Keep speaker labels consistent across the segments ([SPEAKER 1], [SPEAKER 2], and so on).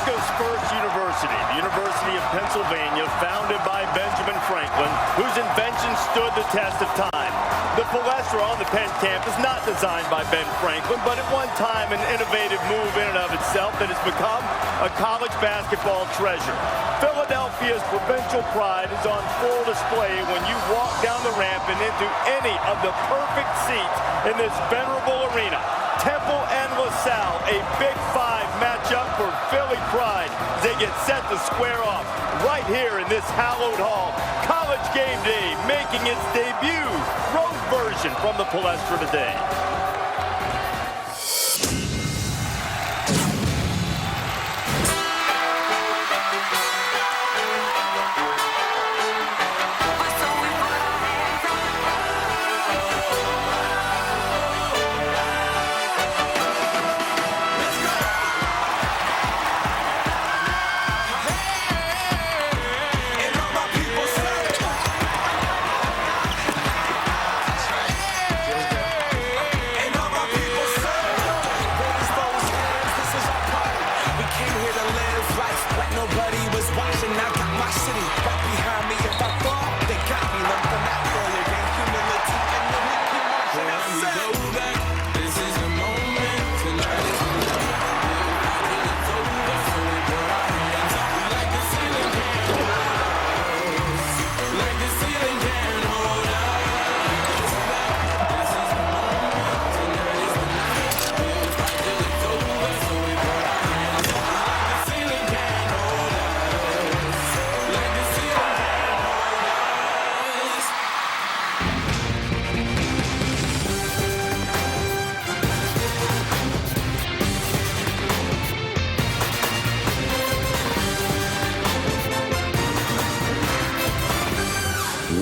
[SPEAKER 1] America's first university, the University of Pennsylvania, founded by Benjamin Franklin, whose invention stood the test of time. The Palestra on the Penn campus, not designed by Ben Franklin, but at one time an innovative move in and of itself that has become a college basketball treasure. Philadelphia's provincial pride is on full display when you walk down the ramp and into any of the perfect seats in this venerable arena. Temple and LaSalle, a Big Five matchup for Philly pride as they get set to square off right here in this hallowed hall. College Game Day making its debut, road version from the Palestra today.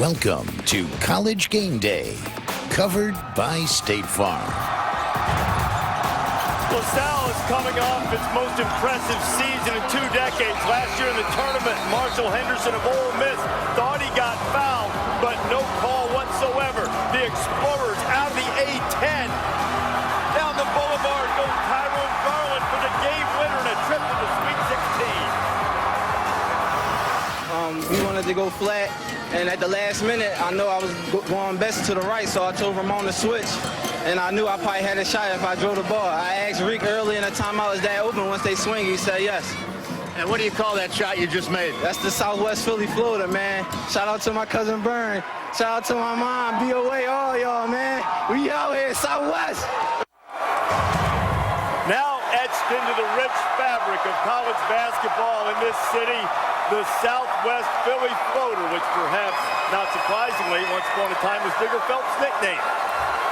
[SPEAKER 2] Welcome to College Game Day, covered by State Farm.
[SPEAKER 1] LaSalle is coming off its most impressive season in 2 decades. Last year in the tournament, Marshall Henderson of Ole Miss thought he got fouled, but no call whatsoever. The Explorers out of the A-10. Down the boulevard goes Tyrone Garland for the game winner and a trip to the Sweet 16.
[SPEAKER 3] We wanted to go flat, and at the last minute, I know I was going best to the right, so I told Ramon to switch, and I knew I probably had a shot if I drove the ball. I asked Rick early in the timeout, is that open once they swing? He said yes.
[SPEAKER 1] And what do you call that shot you just made?
[SPEAKER 3] That's the Southwest Philly, Florida, man. Shout out to my cousin Byrne. Shout out to my mom, BOA, all y'all, man. We out here, Southwest.
[SPEAKER 1] Now etched into the rich fabric of college basketball in this city, the Southwest Philly floater, which perhaps, not surprisingly, once upon a time was Digger Phelps' nickname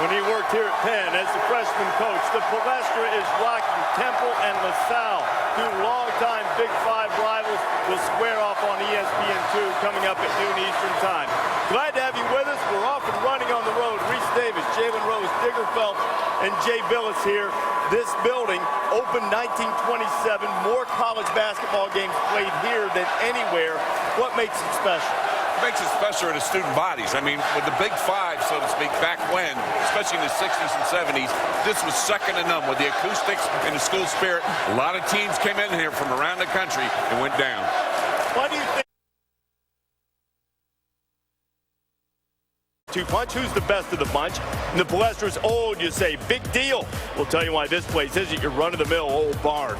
[SPEAKER 1] when he worked here at Penn as the freshman coach. The Palestra is rocking Temple and LaSalle, 2 longtime Big Five rivals, will square off on ESPN 2 coming up at noon Eastern time. Glad to have you with us. We're off and running on the road. Reese Davis, Jalen Rose, Digger Phelps, and Jay Billis here. This building opened 1927. More college basketball games played here than anywhere. What makes it special?
[SPEAKER 4] What makes it special are the student bodies. I mean, with the Big Five, so to speak, back when, especially in the 60s and 70s, this was second to none with the acoustics and the school spirit. A lot of teams came in here from around the country and went down.
[SPEAKER 1] Why do you think? Two-punch, who's the best of the bunch? And the Palestra's old, you say, big deal. We'll tell you why this place isn't your run-of-the-mill old barn.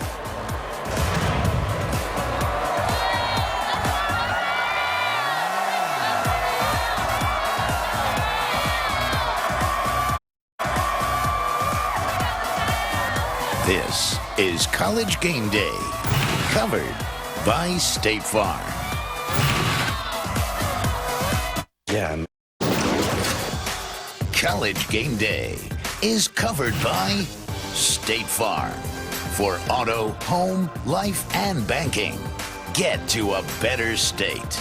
[SPEAKER 2] This is College Game Day, covered by State Farm.
[SPEAKER 3] Yeah.
[SPEAKER 2] College Game Day is covered by State Farm. For auto, home, life, and banking, get to a better state.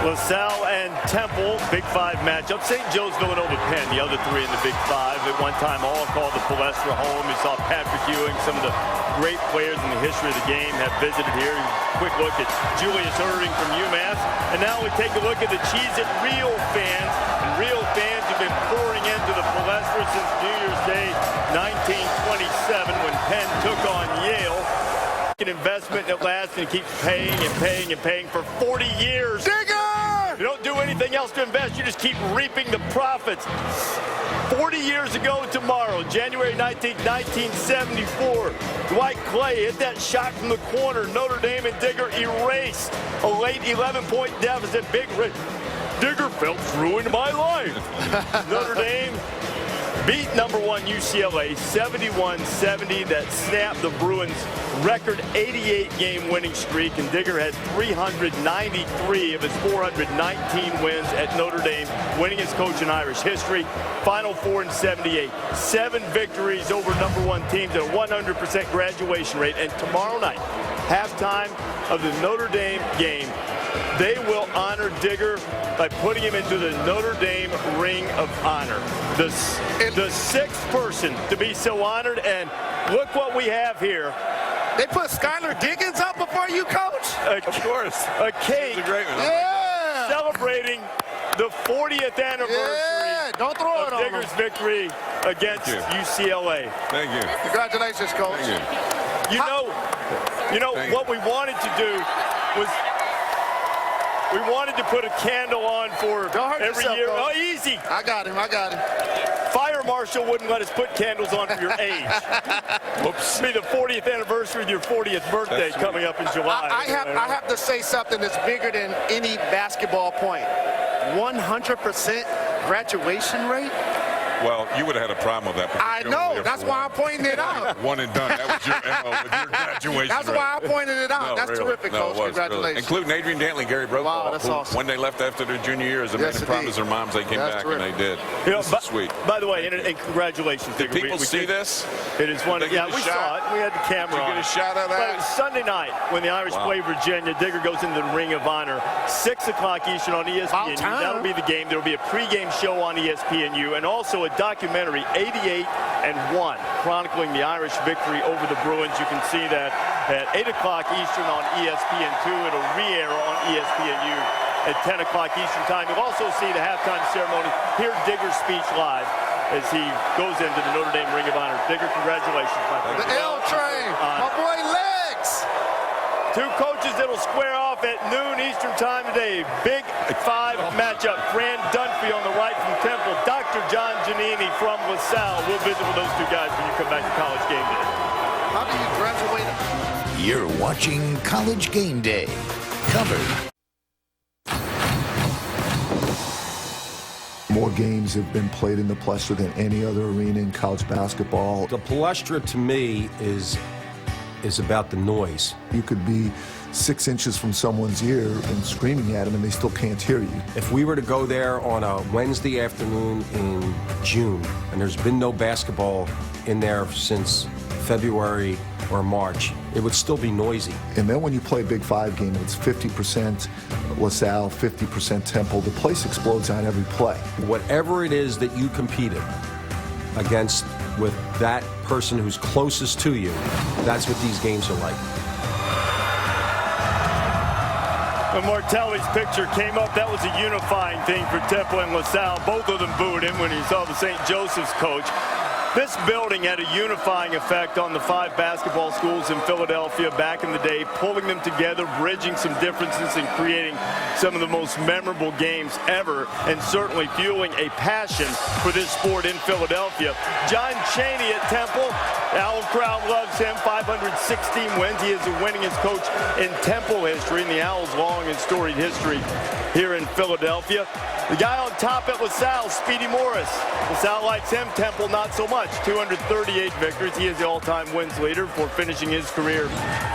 [SPEAKER 1] LaSalle and Temple, Big Five matchup. St. Joe's, Villanova, Penn, the other 3 in the Big Five. At one time, all called the Palestra home. You saw Patrick Ewing, some of the great players in the history of the game have visited here. Quick look at Julius Erving from UMass. And now we take a look at the Cheez-It Real fans. And real fans have been pouring into the Palestra since New Year's Day 1927 when Penn took on Yale. an investment that lasts and keeps paying and paying and paying for 40 years.
[SPEAKER 5] Digger!
[SPEAKER 1] You don't do anything else to invest. You just keep reaping the profits. 40 years ago tomorrow, January 19th, 1974, Dwight Clay hit that shot from the corner. Notre Dame and Digger erased a late 11-point deficit. Big Digger Phelps ruined my life. Notre Dame beat number 1 UCLA 71-70. That snapped the Bruins' record 88-game winning streak, and Digger had 393 of his 419 wins at Notre Dame, winning as coach in Irish history. Final Four in 78. 7 victories over number 1 teams at a 100% graduation rate. And tomorrow night, halftime of the Notre Dame game, they will honor Digger by putting him into the Notre Dame Ring of Honor. The 6th person to be so honored, and look what we have here.
[SPEAKER 5] They put Skylar Diggins up before you, Coach?
[SPEAKER 4] Of course.
[SPEAKER 1] A cake.
[SPEAKER 4] It's a great one.
[SPEAKER 5] Yeah.
[SPEAKER 1] Celebrating the 40th anniversary
[SPEAKER 5] Don't throw it
[SPEAKER 1] of
[SPEAKER 5] on
[SPEAKER 1] Digger's
[SPEAKER 5] them.
[SPEAKER 1] victory against UCLA.
[SPEAKER 4] Thank you.
[SPEAKER 5] Congratulations, Coach.
[SPEAKER 4] Thank you.
[SPEAKER 1] You know
[SPEAKER 4] Thank you.
[SPEAKER 1] what we wanted to do was we wanted to put a candle on for
[SPEAKER 5] Don't hurt
[SPEAKER 1] every
[SPEAKER 5] yourself,
[SPEAKER 1] year.
[SPEAKER 5] Coach.
[SPEAKER 1] Oh, easy.
[SPEAKER 5] I got him.
[SPEAKER 1] Fire marshal wouldn't let us put candles on for your age.
[SPEAKER 4] Whoops.
[SPEAKER 1] It'll be the 40th anniversary of your 40th birthday
[SPEAKER 4] That's
[SPEAKER 1] coming up in July.
[SPEAKER 5] I have to say something that's bigger than any basketball point. 100% graduation rate?
[SPEAKER 4] Well, you would have had a problem with that. But
[SPEAKER 5] I
[SPEAKER 4] you only
[SPEAKER 5] know.
[SPEAKER 4] have
[SPEAKER 5] That's
[SPEAKER 4] for
[SPEAKER 5] why I'm pointing it out.
[SPEAKER 4] one and done. That was your MO with your graduation.
[SPEAKER 5] That's
[SPEAKER 4] rate.
[SPEAKER 5] why I pointed it out.
[SPEAKER 4] No,
[SPEAKER 5] That's
[SPEAKER 4] really.
[SPEAKER 5] terrific,
[SPEAKER 4] No,
[SPEAKER 5] Coach.
[SPEAKER 4] it was,
[SPEAKER 5] Congratulations.
[SPEAKER 4] really. Including Adrian Dantley, Gary Brokaw.
[SPEAKER 5] Wow, that's
[SPEAKER 4] who,
[SPEAKER 5] awesome.
[SPEAKER 4] when they left after their junior year, as a
[SPEAKER 5] Yes,
[SPEAKER 4] man
[SPEAKER 5] indeed.
[SPEAKER 4] promised their moms they came
[SPEAKER 5] That's
[SPEAKER 4] back, and they did.
[SPEAKER 1] You know,
[SPEAKER 4] This is sweet.
[SPEAKER 1] By the way, and congratulations.
[SPEAKER 4] Did
[SPEAKER 1] Digger.
[SPEAKER 4] people see this?
[SPEAKER 1] It is one.
[SPEAKER 4] Did they
[SPEAKER 1] Yeah,
[SPEAKER 4] get a
[SPEAKER 1] we
[SPEAKER 4] shot?
[SPEAKER 1] saw it. We had the camera
[SPEAKER 4] Did you
[SPEAKER 1] on.
[SPEAKER 4] get a shot of
[SPEAKER 1] But
[SPEAKER 4] that?
[SPEAKER 1] it was Sunday night when the Irish play Virginia. Digger goes into the Ring of Honor. 6 o'clock Eastern on ESPNU.
[SPEAKER 5] About time.
[SPEAKER 1] That'll be the game. There'll be a pregame show on ESPNU and also a documentary, 88-1, chronicling the Irish victory over the Bruins. You can see that at 8 o'clock Eastern on ESPN2. It'll re-air on ESPNU at 10 o'clock Eastern time. You'll also see the halftime ceremony. Hear Digger's speech live as he goes into the Notre Dame Ring of Honor. Digger, congratulations, my friend.
[SPEAKER 5] The L train. My boy Legs.
[SPEAKER 1] 2 coaches that'll square off at noon Eastern time today. Big 5 matchup. Fran Dunphy on the right from Temple. Dr. John Giannini from LaSalle. We'll visit with those 2 guys when you come back to College Game Day.
[SPEAKER 5] How do you graduate?
[SPEAKER 2] You're watching College Game Day. Covered.
[SPEAKER 6] More games have been played in the Palestra than any other arena in college basketball.
[SPEAKER 7] The Palestra, to me, is about the noise.
[SPEAKER 6] You could be 6 inches from someone's ear and screaming at them, and they still can't hear you.
[SPEAKER 7] If we were to go there on a Wednesday afternoon in June, and there's been no basketball in there since February or March, it would still be noisy.
[SPEAKER 6] And then when you play a Big 5 game, it's 50% LaSalle, 50% Temple. The place explodes on every play.
[SPEAKER 7] Whatever it is that you competed against with that person who's closest to you, that's what these games are like.
[SPEAKER 1] When Martelli's picture came up, that was a unifying thing for Temple and LaSalle. Both of them booed him when he saw the St. Joseph's coach. This building had a unifying effect on the 5 basketball schools in Philadelphia back in the day, pulling them together, bridging some differences, and creating some of the most memorable games ever, and certainly fueling a passion for this sport in Philadelphia. John Chaney at Temple. The Owl crowd loves him. 516 wins. He is the winningest coach in Temple history, and the Owls' long and storied history here in Philadelphia. The guy on top at LaSalle, Speedy Morris. LaSalle likes him, Temple not so much. 238 victories. He is the all-time wins leader for finishing his career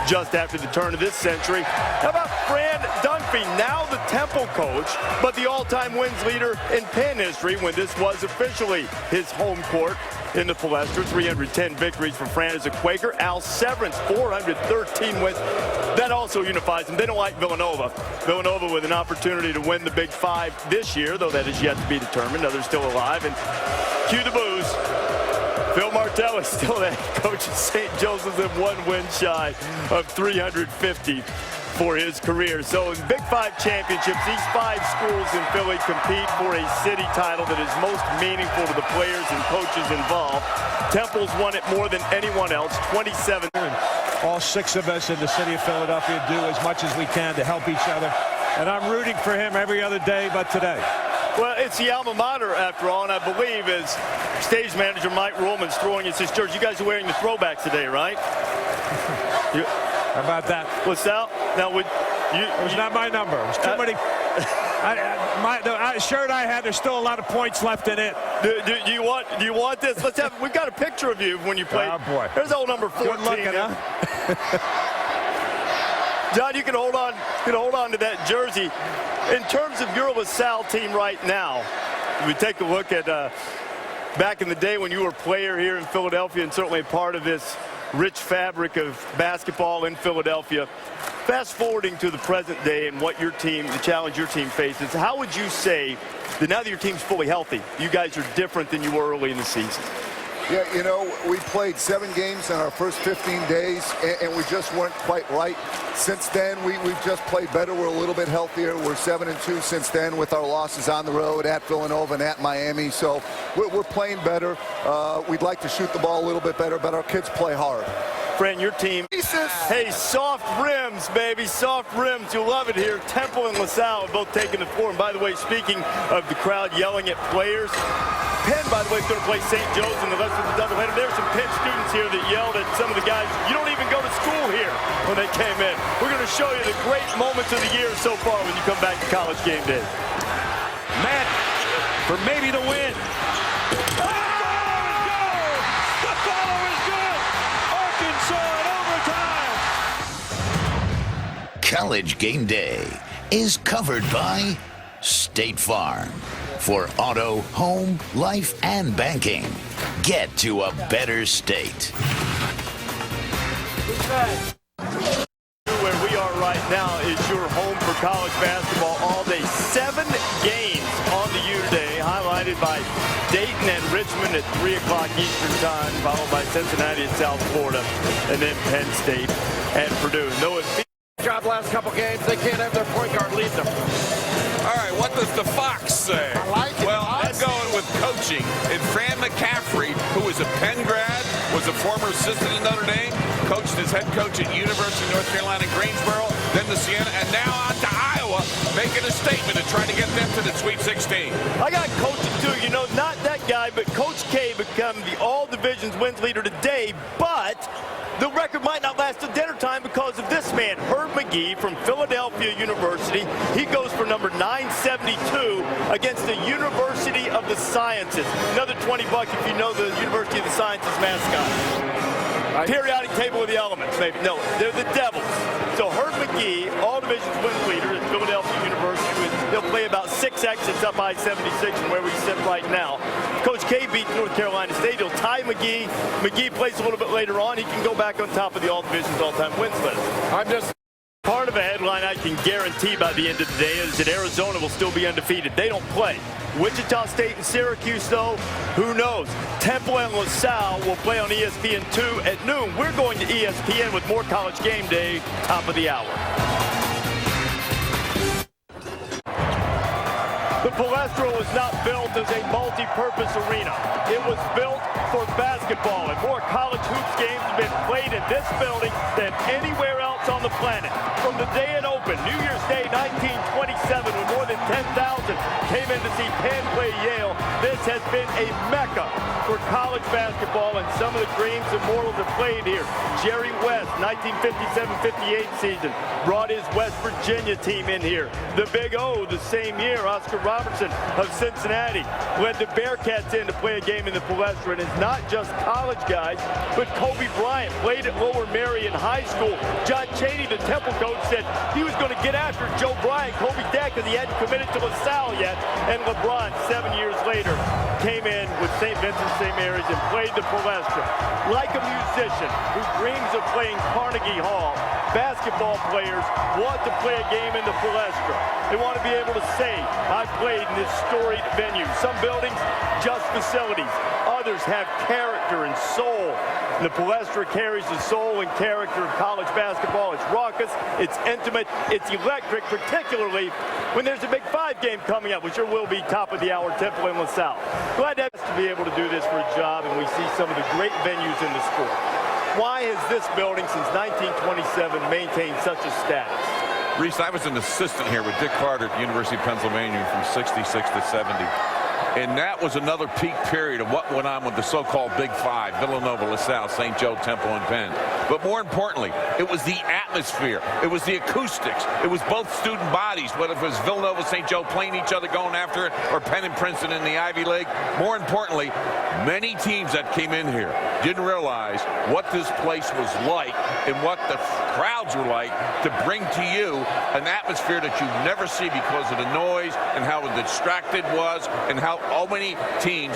[SPEAKER 1] just after the turn of this century. How about Fran Dunphy, now the Temple coach, but the all-time wins leader in Penn history when this was officially his home court in the Palestra. 310 victories for Fran as a Quaker. Al Severance, 413 wins. That also unifies them. They don't like Villanova. Villanova with an opportunity to win the Big 5 this year, though that is yet to be determined. Others still alive. And cue the booze. Phil Martell is still the head coach at St. Joseph's and 1 win shy of 350. for his career. So in Big Five championships, these 5 schools in Philly compete for a city title that is most meaningful to the players and coaches involved. Temple's won it more than anyone else, 27.
[SPEAKER 8] All 6 of us in the city of Philadelphia do as much as we can to help each other. And I'm rooting for him every other day but today.
[SPEAKER 1] Well, it's the alma mater, after all, and I believe as stage manager Mike Ruhlman's throwing us his jersey. You guys are wearing the throwbacks today, right?
[SPEAKER 8] How about that?
[SPEAKER 1] LaSalle? Now,
[SPEAKER 8] it was not my number. It was too many. The shirt I had, there's still a lot of points left in it.
[SPEAKER 1] Do you want this? Let's have. We've got a picture of you when you played.
[SPEAKER 8] Oh boy.
[SPEAKER 1] There's old number 14.
[SPEAKER 8] Good looking, huh?
[SPEAKER 1] John, you can hold on. You can hold on to that jersey. In terms of your LaSalle team right now, we take a look at back in the day when you were a player here in Philadelphia and certainly a part of this rich fabric of basketball in Philadelphia. Fast forwarding to the present day and what your team, the challenge your team faces, how would you say that now that your team's fully healthy, you guys are different than you were early in the season?
[SPEAKER 6] Yeah, you know, we played 7 games in our first 15 days, and we just weren't quite right. Since then, we've just played better. We're a little bit healthier. We're 7-2 since then with our losses on the road at Villanova and at Miami. So we're playing better. We'd like to shoot the ball a little bit better, but our kids play hard.
[SPEAKER 1] Fran, your team, hey, soft rims, baby, soft rims. You'll love it here. Temple and LaSalle have both taken the floor. And by the way, speaking of the crowd yelling at players, Penn, by the way, is going to play St. Joe's in the rest of the doubleheader. There's some Penn students here that yelled at some of the guys, you don't even go to school here, when they came in. We're going to show you the great moments of the year so far when you come back to College Game Day.
[SPEAKER 8] Matt, for maybe the win.
[SPEAKER 2] College Game Day is covered by State Farm. For auto, home, life, and banking, get to a better state.
[SPEAKER 1] Where we are right now is your home for college basketball all day. 7 games on the U today, highlighted by Dayton and Richmond at 3 o'clock Eastern time, followed by Cincinnati and South Florida, and then Penn State and Purdue.
[SPEAKER 9] Job last couple games, they can't have their point guard lead them.
[SPEAKER 4] All right, what does the Fox say?
[SPEAKER 9] I like it.
[SPEAKER 4] Well, I'm going with coaching. And Fran McCaffrey, who is a Penn grad, was a former assistant at Notre Dame, coached as head coach at University of North Carolina, Greensboro, then to Siena, and now on to Iowa, making a statement and trying to get them to the Sweet 16.
[SPEAKER 1] I got coaching too. You know, not that guy, but Coach K become the all divisions wins leader today, but the record might not last till dinner time because of this man, Herb McGee from Philadelphia University. He goes for number 972 against the University of the Sciences. Another $20 if you know the University of the Sciences mascot. Periodic table of the elements, maybe. No, they're the Devils. So Herb McGee, all divisions wins leader at Philadelphia University. They'll play about 6 exits up I-76 from where we sit right now. Coach K beats North Carolina State. He'll tie McGee. McGee plays a little bit later on. He can go back on top of the all divisions all-time wins list.
[SPEAKER 9] I'm just
[SPEAKER 1] part of a headline I can guarantee by the end of the day is that Arizona will still be undefeated. They don't play. Wichita State and Syracuse, though, who knows? Temple and LaSalle will play on ESPN2 at noon. We're going to ESPN with more College Game Day, top of the hour. The Palestra was not built as a multi-purpose arena. It was built for basketball, and more college hoops games have been played in this building than anywhere else on the planet. From the day it opened, New Year's Day 1927, when more than 10,000 came in to see Penn play Yale, this has been a mecca for college basketball, and some of the dreams immortals have played here. Jerry West, 1957-58 season, brought his West Virginia team in here. The Big O, the same year, Oscar Robertson of Cincinnati led the Bearcats in to play a game in the Palestra. And it's not just college guys, but Kobe Bryant played at Lower Merion High School. John Chaney, the Temple coach, said he was going to get after Joe Bryant, Kobe's dad, because he hadn't committed to LaSalle yet. And LeBron, 7 years later, came in with St. Vincent St. Mary's and played the Palestra. Like a musician who dreams of playing Carnegie Hall, basketball players want to play a game in the Palestra. They want to be able to say, I played in this storied venue. Some buildings, just facilities. Others have character and soul. And the Palestra carries the soul and character of college basketball. It's raucous, it's intimate, it's electric, particularly when there's a Big Five game coming up, which there will be top of the hour, Temple and LaSalle. Glad to be able to do this for a job, and we see some of the great venues in the sport. Why has this building since 1927 maintained such a status?
[SPEAKER 4] Reese, I was an assistant here with Dick Carter at the University of Pennsylvania from 66 to 70. And that was another peak period of what went on with the so-called Big Five, Villanova, LaSalle, St. Joe, Temple, and Penn. But more importantly, it was the atmosphere. It was the acoustics. It was both student bodies, whether it was Villanova, St. Joe playing each other going after it, or Penn and Princeton in the Ivy League. More importantly, many teams that came in here didn't realize what this place was like and what the crowds were like to bring to you an atmosphere that you never see because of the noise and how distracted was and how many teams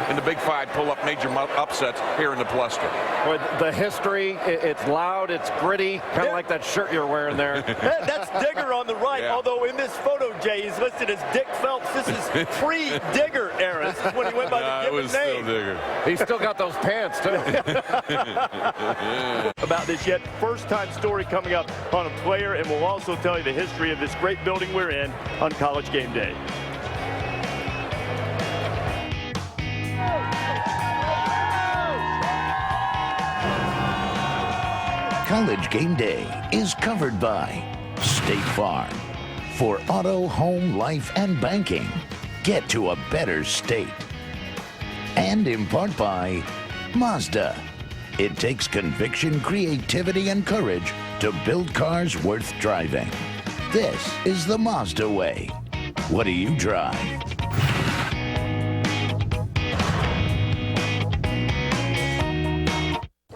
[SPEAKER 4] in the Big Five pull up major upsets here in the Palestra.
[SPEAKER 9] With the history, it's loud, it's gritty, kind of like that shirt you're wearing there.
[SPEAKER 1] That's Digger on the right, although in this photo, Jay, he's listed as Dick Phelps. This is pre-Digger era. This is when he went by the given name.
[SPEAKER 4] Still Digger.
[SPEAKER 9] He's still got those pants, too.
[SPEAKER 1] About this yet first-time story coming up on a player, and we'll also tell you the history of this great building we're in on College Game Day.
[SPEAKER 2] College Game Day is covered by State Farm. For auto, home, life, and banking, get to a better state. And in part by Mazda. It takes conviction, creativity, and courage to build cars worth driving. This is the Mazda way. What do you drive?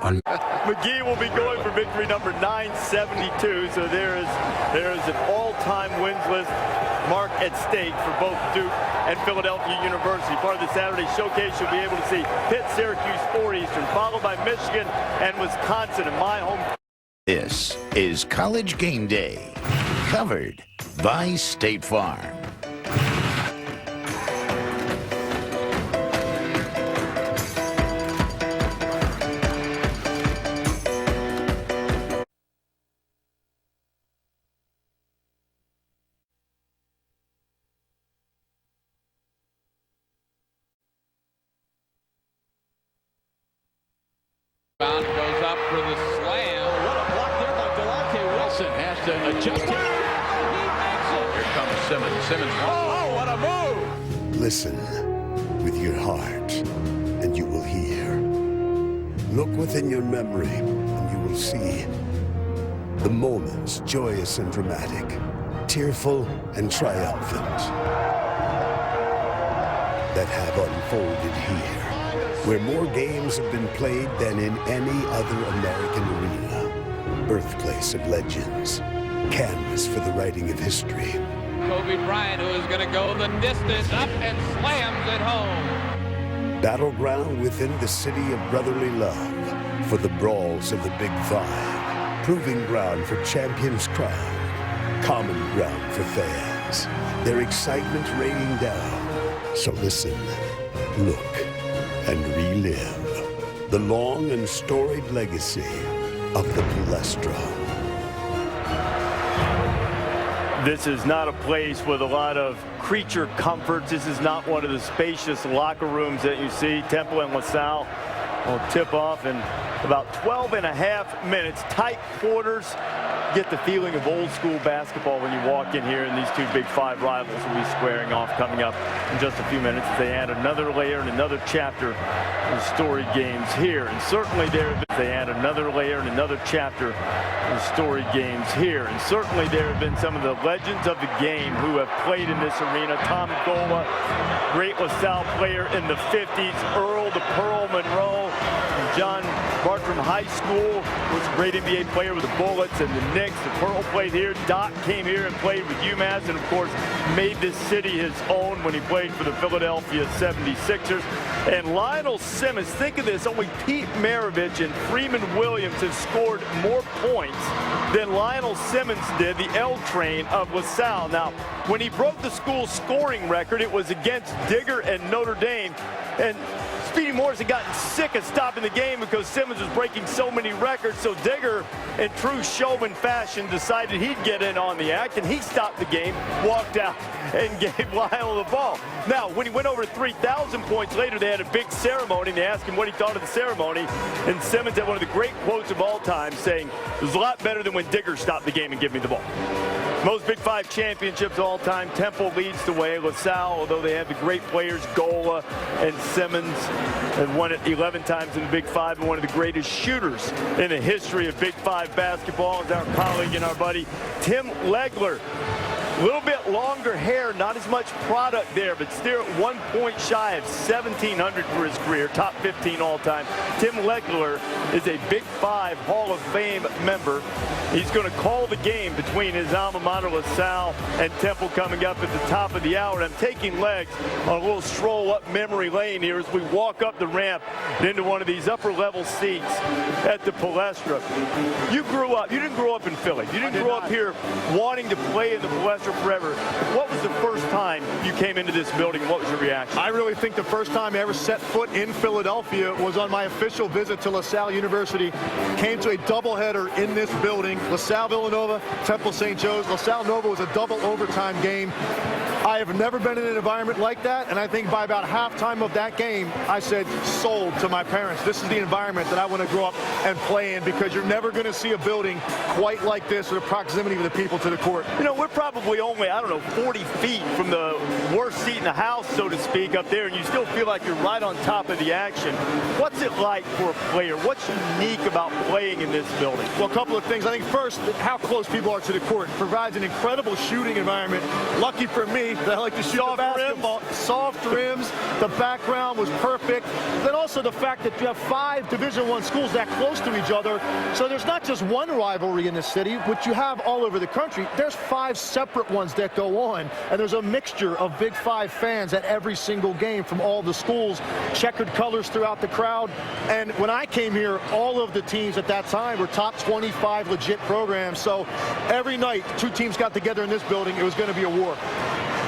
[SPEAKER 1] McGee will be going for victory number 972. So there is an all-time wins list mark at stake for both Duke and Philadelphia University. Part of the Saturday showcase, you'll be able to see Pitt, Syracuse, 4 Eastern, followed by Michigan and Wisconsin in my home.
[SPEAKER 2] This is College Game Day, covered by State Farm.
[SPEAKER 10] Goes up for the slam. What a block there by Delonte Wilson. Has to adjust it. He makes it. Here comes Simmons. Simmons. Oh, what a move.
[SPEAKER 11] Listen with your heart, and you will hear. Look within your memory, and you will see the moments, joyous and dramatic, tearful and triumphant, that have unfolded here, where more games have been played than in any other American arena. Birthplace of legends, canvas for the writing of history.
[SPEAKER 10] Kobe Bryant, who is going to go the distance up and slams it home.
[SPEAKER 11] Battleground within the city of brotherly love for the brawls of the Big Five. Proving ground for champions crowned. Common ground for fans. Their excitement raining down. So listen, look, and relive the long and storied legacy of the Palestra.
[SPEAKER 1] This is not a place with a lot of creature comforts. This is not one of the spacious locker rooms that you see. Temple and LaSalle will tip off in about 12 and a half minutes. Tight quarters. Get the feeling of old school basketball when you walk in here, and these two Big Five rivals will be squaring off coming up in just a few minutes. They add another layer and another chapter in storied games here, and certainly there have been some of the legends of the game who have played in this arena. Tom Gola, great LaSalle player in the 50s, Earl the Pearl Monroe, and John Bartram High School, was a great NBA player with the Bullets and the Knicks. The Pearl played here. Doc came here and played with UMass, and of course made this city his own when he played for the Philadelphia 76ers. And Lionel Simmons, think of this, only Pete Maravich and Freeman Williams have scored more points than Lionel Simmons did, the L Train of LaSalle. Now, when he broke the school scoring record, it was against Digger and Notre Dame. And Speedy Morris had gotten sick of stopping the game because Simmons was breaking so many records. So Digger, in true showman fashion, decided he'd get in on the act, and he stopped the game, walked out, and gave Lionel the ball. Now, when he went over 3,000 points later, they had a big ceremony, and they asked him what he thought of the ceremony. And Simmons had one of the great quotes of all time, saying, "It was a lot better than when Digger stopped the game and gave me the ball." Most Big Five championships all time. Temple leads the way. LaSalle, although they have the great players, Gola and Simmons, have won it 11 times in the Big Five, and one of the greatest shooters in the history of Big Five basketball is our colleague and our buddy, Tim Legler. A little bit longer hair, not as much product there, but still at 1 point shy of 1,700 for his career, top 15 all time. Tim Legler is a Big Five Hall of Fame member. He's going to call the game between his alma mater, LaSalle, and Temple coming up at the top of the hour. And I'm taking legs on a little stroll up memory lane here as we walk up the ramp into one of these upper-level seats at the Palestra. You grew up, you didn't grow up in Philly. You didn't grow up here wanting to play in the Palestra forever. What was the first time you came into this building? What was your reaction?
[SPEAKER 12] I really think the first time I ever set foot in Philadelphia was on my official visit to LaSalle University. Came to a doubleheader in this building. LaSalle Villanova, Temple St. Joe's. LaSalle Nova was a double overtime game. I have never been in an environment like that, and I think by about halftime of that game, I said, sold to my parents. This is the environment that I want to grow up and play in, because you're never going to see a building quite like this with the proximity of the people to the court.
[SPEAKER 1] You know, we're probably only, 40 feet from the worst seat in the house, so to speak, up there, and you still feel like you're right on top of the action. What's it like for a player? What's unique about playing in this building?
[SPEAKER 12] Well, a couple of things. I think first, how close people are to the court. It provides an incredible shooting environment. Lucky for me, that I like to shoot the basketball. Soft rims. The background was perfect. Then also the fact that you have 5 Division I schools that close to each other. So there's not just one rivalry in the city, which you have all over the country. There's 5 separate ones that go on. And there's a mixture of Big Five fans at every single game from all the schools. Checkered colors throughout the crowd. And when I came here, all of the teams at that time were top 25 legit programs. So every night, 2 teams got together in this building. It was going to be a war.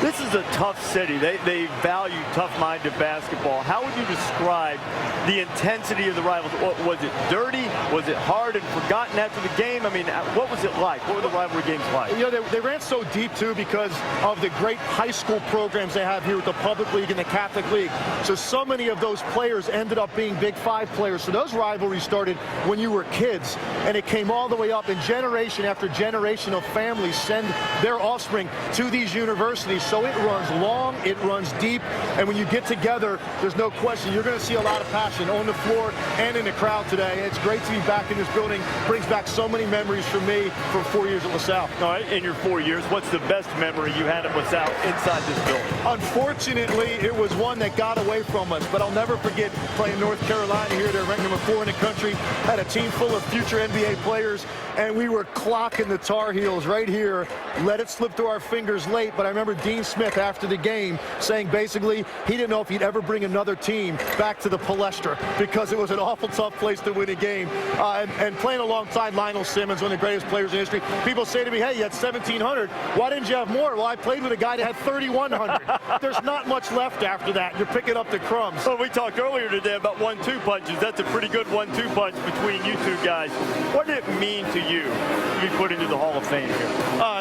[SPEAKER 1] This is a tough city. They value tough-minded basketball. How would you describe the intensity of the rivals? Was it dirty? Was it hard and forgotten after the game? I mean, what was it like? What were the rivalry games like?
[SPEAKER 12] You know, they ran so deep, too, because of the great high school programs they have here with the Public League and the Catholic League. So many of those players ended up being Big Five players. So those rivalries started when you were kids, and it came all the way up, and generation after generation of families send their offspring to these universities. So it runs long, it runs deep, and when you get together, there's no question you're going to see a lot of passion on the floor and in the crowd today. It's great to be back in this building. Brings back so many memories for me for 4 years at LaSalle.
[SPEAKER 1] All right, in your 4 years, what's the best memory you had at LaSalle inside this building?
[SPEAKER 12] Unfortunately, it was one that got away from us, but I'll never forget playing North Carolina here. They're ranked number 4 in the country. Had a team full of future NBA players, and we were clocking the Tar Heels right here. Let it slip through our fingers late, but I remember Dean Smith after the game saying basically he didn't know if he'd ever bring another team back to the Palestra because it was an awful tough place to win a game. And playing alongside Lionel Simmons, one of the greatest players in history, people say to me, hey, you had 1,700. Why didn't you have more? Well, I played with a guy that had 3,100. There's not much left after that. You're picking up the crumbs.
[SPEAKER 1] Well, we talked earlier today about 1-2 punches. That's a pretty good 1-2 punch between you two guys. What did it mean to you to be put into the Hall of Fame here?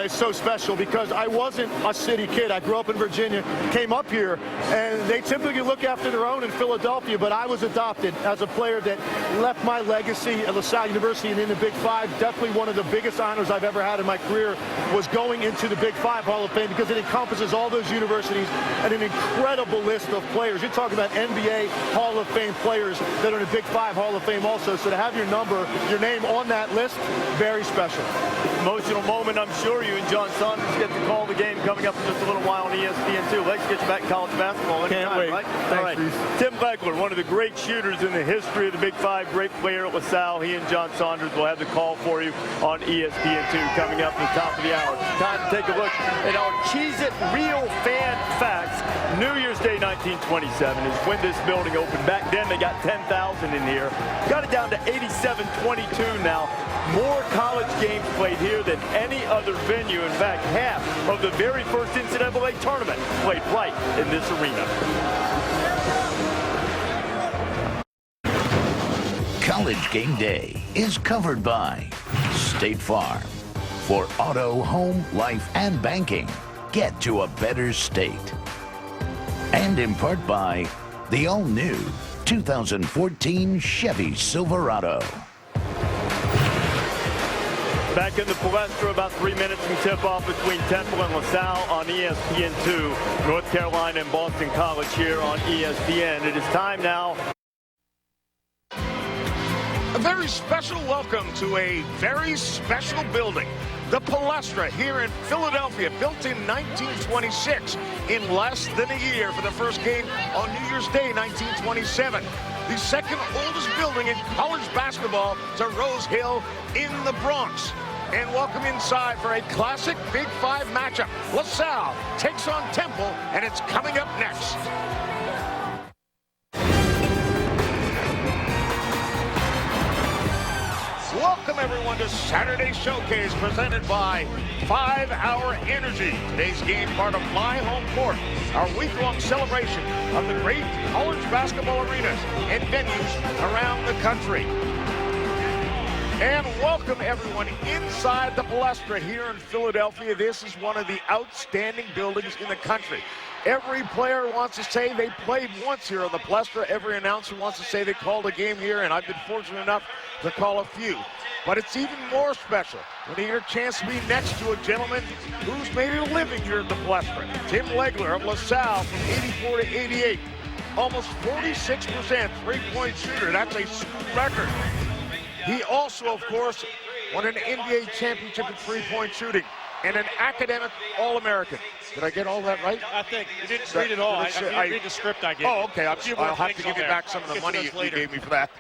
[SPEAKER 12] It's so special because I wasn't a city kid. I grew up in Virginia, came up here, and they typically look after their own in Philadelphia, but I was adopted as a player that left my legacy at LaSalle University and in the Big Five. Definitely one of the biggest honors I've ever had in my career was going into the Big Five Hall of Fame because it encompasses all those universities and an incredible list of players. You're talking about NBA Hall of Fame players that are in the Big Five Hall of Fame also, so to have your name on that list, very special.
[SPEAKER 1] Emotional moment, I'm sure. You and John Saunders get to call the game coming up in just a little little while on ESPN too. Let's get you back in college basketball.
[SPEAKER 12] Can't wait.
[SPEAKER 1] Right?
[SPEAKER 12] Thanks,
[SPEAKER 1] All right.
[SPEAKER 12] Reese.
[SPEAKER 1] Tim Legler, one of the great shooters in the history of the Big Five, great player at LaSalle. He and John Saunders will have the call for you on ESPN2 coming up at the top of the hour. Time to take a look at our Cheez-It Real Fan Facts. New Year's Day 1927 is when this building opened. Back then they got 10,000 in here. Got it down to 87-22 now. More college games played here than any other venue. In fact, half of the very first NCAA tournament played right in this arena.
[SPEAKER 2] College Game Day is covered by State Farm. For auto, home, life, and banking, get to a better state. And in part by the all-new 2014 Chevy Silverado.
[SPEAKER 1] Back in the Palestra, about 3 minutes from tip-off between Temple and LaSalle on ESPN2. North Carolina and Boston College here on ESPN. It is time now.
[SPEAKER 13] A very special welcome to a very special building. The Palestra here in Philadelphia, built in 1926, in less than a year for the first game on New Year's Day 1927. The second oldest building in college basketball to Rose Hill in the Bronx. And welcome inside for a classic Big Five matchup. LaSalle takes on Temple, and it's coming up next. Welcome, everyone, to Saturday Showcase presented by 5 Hour Energy. Today's game, part of My Home Court, our week-long celebration of the great college basketball arenas and venues around the country. And welcome, everyone, inside the Palestra here in Philadelphia. This is one of the outstanding buildings in the country. Every player wants to say they played once here on the Palestra. Every announcer wants to say they called a game here, and I've been fortunate enough to call a few. But it's even more special when you get a chance to be next to a gentleman who's made a living here at the Palestra. Tim Legler of LaSalle from 84 to 88. Almost 46% three-point shooter. That's a school record. He also, of course, won an NBA championship in three-point shooting and an academic All-American. Did I get all that right?
[SPEAKER 14] I think you didn't read it all. I read the script I gave.
[SPEAKER 13] Oh, okay. I'll have to give you back some of the money you gave me for that.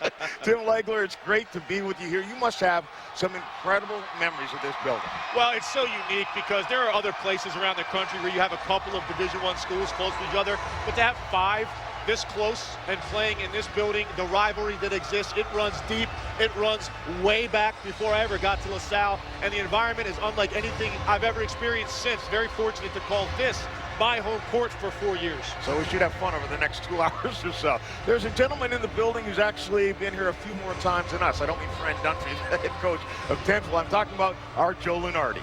[SPEAKER 13] Tim Legler, it's great to be with you here. You must have some incredible memories of this building.
[SPEAKER 14] Well, it's so unique because there are other places around the country where you have a couple of Division I schools close to each other, but to have 5 this close and playing in this building, the rivalry that exists, it runs deep, it runs way back before I ever got to LaSalle, and the environment is unlike anything I've ever experienced since. Very fortunate to call this my home court for 4 years.
[SPEAKER 13] So we should have fun over the next 2 hours or so. There's a gentleman in the building who's actually been here a few more times than us. I don't mean Fran Dunphy, the head coach of Temple. I'm talking about our Joe Lunardi.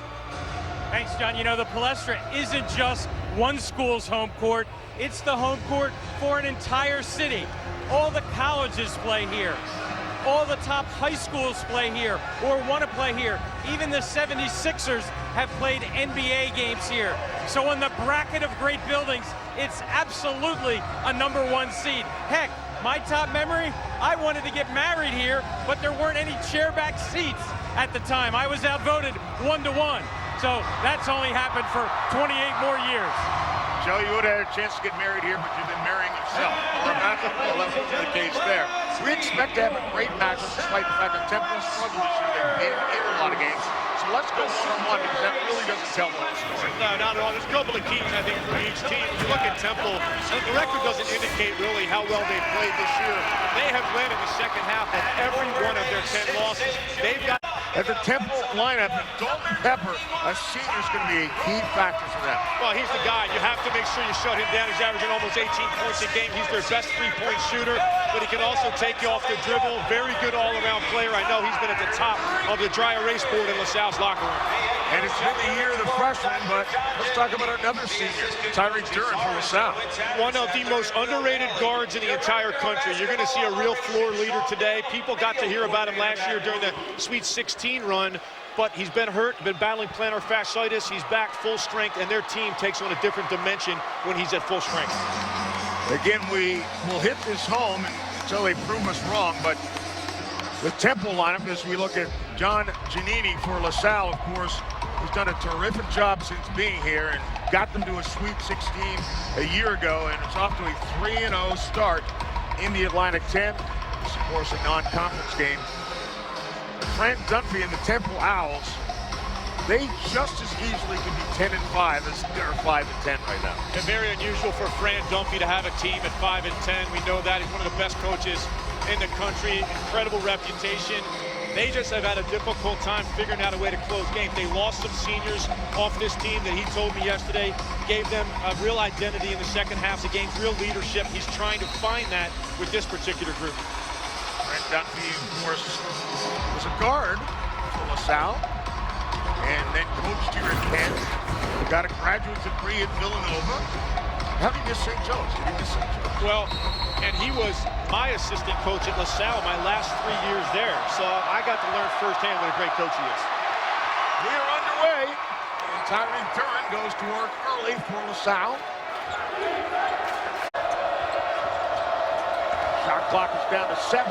[SPEAKER 15] Thanks, John. You know, the Palestra isn't just one school's home court. It's the home court for an entire city. All the colleges play here. All the top high schools play here or want to play here. Even the 76ers have played NBA games here. So in the bracket of great buildings, it's absolutely a #1 seed. Heck, my top memory, I wanted to get married here, but there weren't any chairback seats at the time. I was outvoted 1-1. So that's only happened for 28 more years.
[SPEAKER 13] Joe, you would have had a chance to get married here, but you've been marrying yourself. Well, that wasn't the case there. We expect to have a great matchup despite the fact that Temple struggled this year. They've been in a lot of games. So let's go one-on-one because that really doesn't tell the whole story.
[SPEAKER 14] No, not at all. There's a couple of keys, I think, for each team. If you look at Temple, the record doesn't indicate really how well they played this year. They have led in the second half of every one of their 10 losses. They've got...
[SPEAKER 13] At the Temple lineup, Dalton Pepper, a senior, is going to be a key factor for them.
[SPEAKER 14] Well, he's the guy. You have to make sure you shut him down. He's averaging almost 18 points a game. He's their best three-point shooter, but he can also take you off the dribble. Very good all-around player. I know he's been at the top of the dry erase board in LaSalle's locker room.
[SPEAKER 13] And it's been the year of the freshman, but let's talk about another senior, Tyreek Duran from LaSalle.
[SPEAKER 14] One of the most underrated guards in the entire country. You're going to see a real floor leader today. People got to hear about him last year during the Sweet 16 run, but he's been hurt, been battling plantar fasciitis. He's back full strength, and their team takes on a different dimension when he's at full strength.
[SPEAKER 13] Again, we will hit this home until they prove us wrong, but the Temple lineup, as we look at John Giannini for LaSalle, of course, who's done a terrific job since being here, and got them to a Sweet 16 a year ago, and it's off to a 3-0 start in the Atlantic 10. It's, of course, a non-conference game. Fran Dunphy and the Temple Owls, they just as easily could be 10-5 as they're 5-10 right now.
[SPEAKER 14] And very unusual for Fran Dunphy to have a team at 5-10. We know that he's one of the best coaches in the country, incredible reputation. They just have had a difficult time figuring out a way to close games. They lost some seniors off this team that he told me yesterday gave them a real identity in the second half of the games, real leadership. He's trying to find that with this particular group.
[SPEAKER 13] Fran Dunphy, of course, was a guard for LaSalle and then coached here at Kent. Got a graduate degree at Villanova. How did you miss St. Joe's? Did you miss St. Joe's?
[SPEAKER 14] Well, and he was my assistant coach at LaSalle my last 3 years there. So I got to learn firsthand what a great coach he is.
[SPEAKER 13] We are underway, and Tyreek Duran goes to work early for LaSalle. Shot clock is down to 7.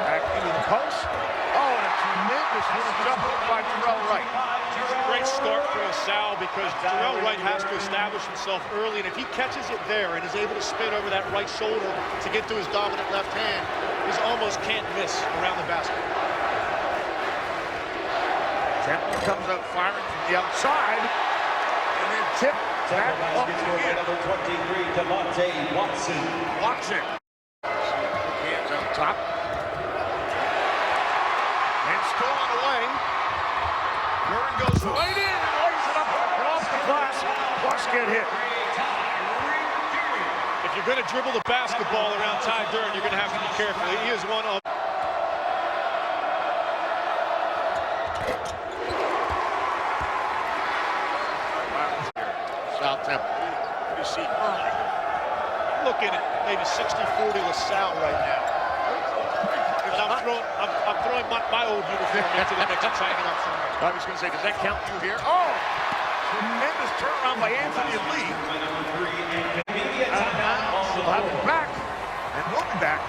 [SPEAKER 13] Back into the post. Oh, and a tremendous little jumper by Terrell Wright.
[SPEAKER 14] Great start for LaSalle because Terrell Wright has to establish himself early, and if he catches it there and is able to spin over that right shoulder to get to his dominant left hand, he almost can't miss around the basket.
[SPEAKER 13] Temple comes up firing from the outside, and then tip back up again.
[SPEAKER 16] Number 23, Devontae Watson.
[SPEAKER 13] Watson. Hands on top. And stolen away. Duran goes right in and lays it up and off the glass. Plus get hit.
[SPEAKER 14] If you're going to dribble the basketball around Ty Duran, you're going to have to be careful. He is one of...
[SPEAKER 13] South Temple. You see early.
[SPEAKER 14] Looking at maybe 60-40 LaSalle right now. And I'm throwing my old uniform into the mix. It's hanging up somewhere.
[SPEAKER 13] I was going to say, does that count you here? Oh! Tremendous turnaround by Anthony Lee. We'll have it back, and we'll be back.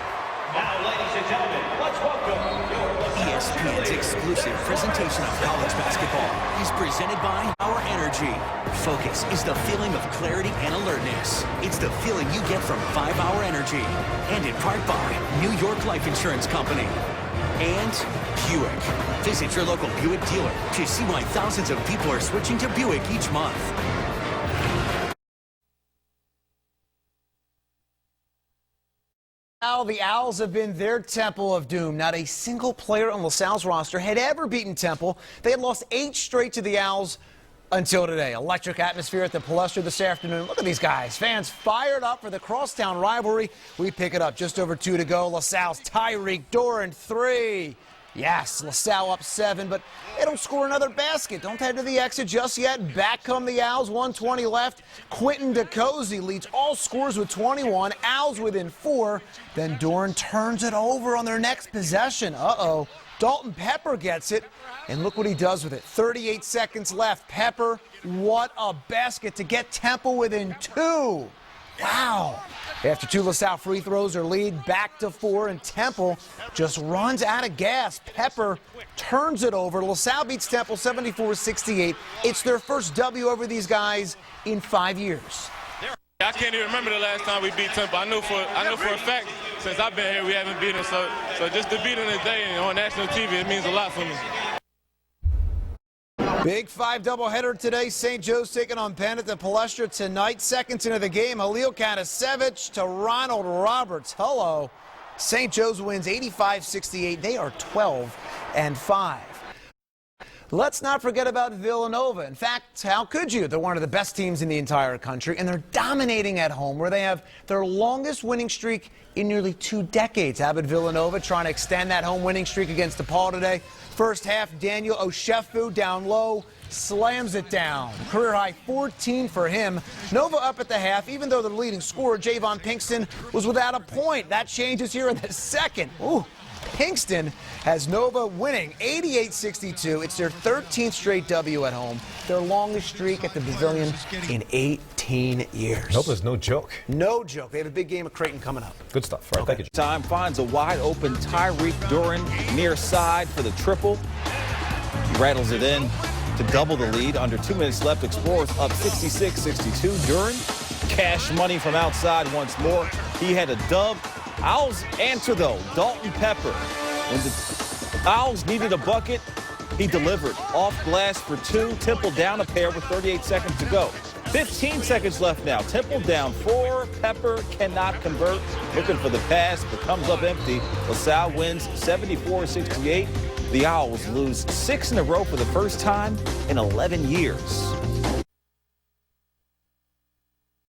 [SPEAKER 16] Now, ladies and gentlemen, let's welcome
[SPEAKER 17] ESPN's exclusive presentation of college basketball is presented by Our Energy. Focus is the feeling of clarity and alertness. It's the feeling you get from 5 Hour Energy. And in part by New York Life Insurance Company. And Buick. Visit your local Buick dealer to see why thousands of people are switching to Buick each month.
[SPEAKER 18] Now the Owls have been their Temple of Doom. Not a single player on LaSalle's roster had ever beaten Temple. They had lost 8 straight to the Owls until today. Electric atmosphere at the Palestra this afternoon. Look at these guys. Fans fired up for the crosstown rivalry. We pick it up just over 2 to go. LaSalle's Tyreek Duran 3. Yes, LaSalle up 7, but they don't score another basket. Don't head to the exit just yet. Back come the Owls, 1:20 left. Quentin DeCozy leads all scorers with 21. Owls within 4. Then Duran turns it over on their next possession. Uh-oh. Dalton Pepper gets it, and look what he does with it. 38 seconds left. Pepper, what a basket to get Temple within 2. Wow. After 2 LaSalle free throws, their lead back to 4, and Temple just runs out of gas. Pepper turns it over. LaSalle beats Temple 74-68. It's their first W over these guys in 5 years.
[SPEAKER 19] I can't even remember the last time we beat Temple. I know for a fact since I've been here we haven't beaten them. So just to beat them today and on national TV, it means a lot for me.
[SPEAKER 18] Big 5 doubleheader today. St. Joe's taking on Penn at the Palestra tonight. Seconds into the game, Halil Katasevich to Ronald Roberts. Hello. St. Joe's wins 85-68. They are 12-5. Let's not forget about Villanova. In fact, how could you? They're one of the best teams in the entire country, and they're dominating at home, where they have their longest winning streak in nearly 2 decades. How about Villanova trying to extend that home winning streak against DePaul today? First half, Daniel Oshefu down low, slams it down. Career high 14 for him. Nova up at the half, even though the leading scorer, Javon Pinkston, was without a point. That changes here in the second. Ooh. Pinkston has Nova winning 88-62. It's their 13th straight W at home, their longest streak at the Pavilion in 18 years.
[SPEAKER 20] Nova's no joke.
[SPEAKER 18] No joke. They have a big game at Creighton coming up.
[SPEAKER 20] Good stuff. All right, thank you.
[SPEAKER 21] Time finds a wide open Tyreek Duran near side for the triple. He rattles it in.
[SPEAKER 20] to double the lead. Under 2 minutes left, Explorers up 66-62. Duran, cash money from outside once more. He had a dub. Owls answer, though. Dalton Pepper. When the Owls needed a bucket, he delivered. Off glass for 2. Temple down a pair with 38 seconds to go. 15 seconds left now. Temple down 4. Pepper cannot convert. Looking for the pass, but comes up empty. LaSalle wins 74-68. The Owls lose 6 in a row for the first time in 11 years.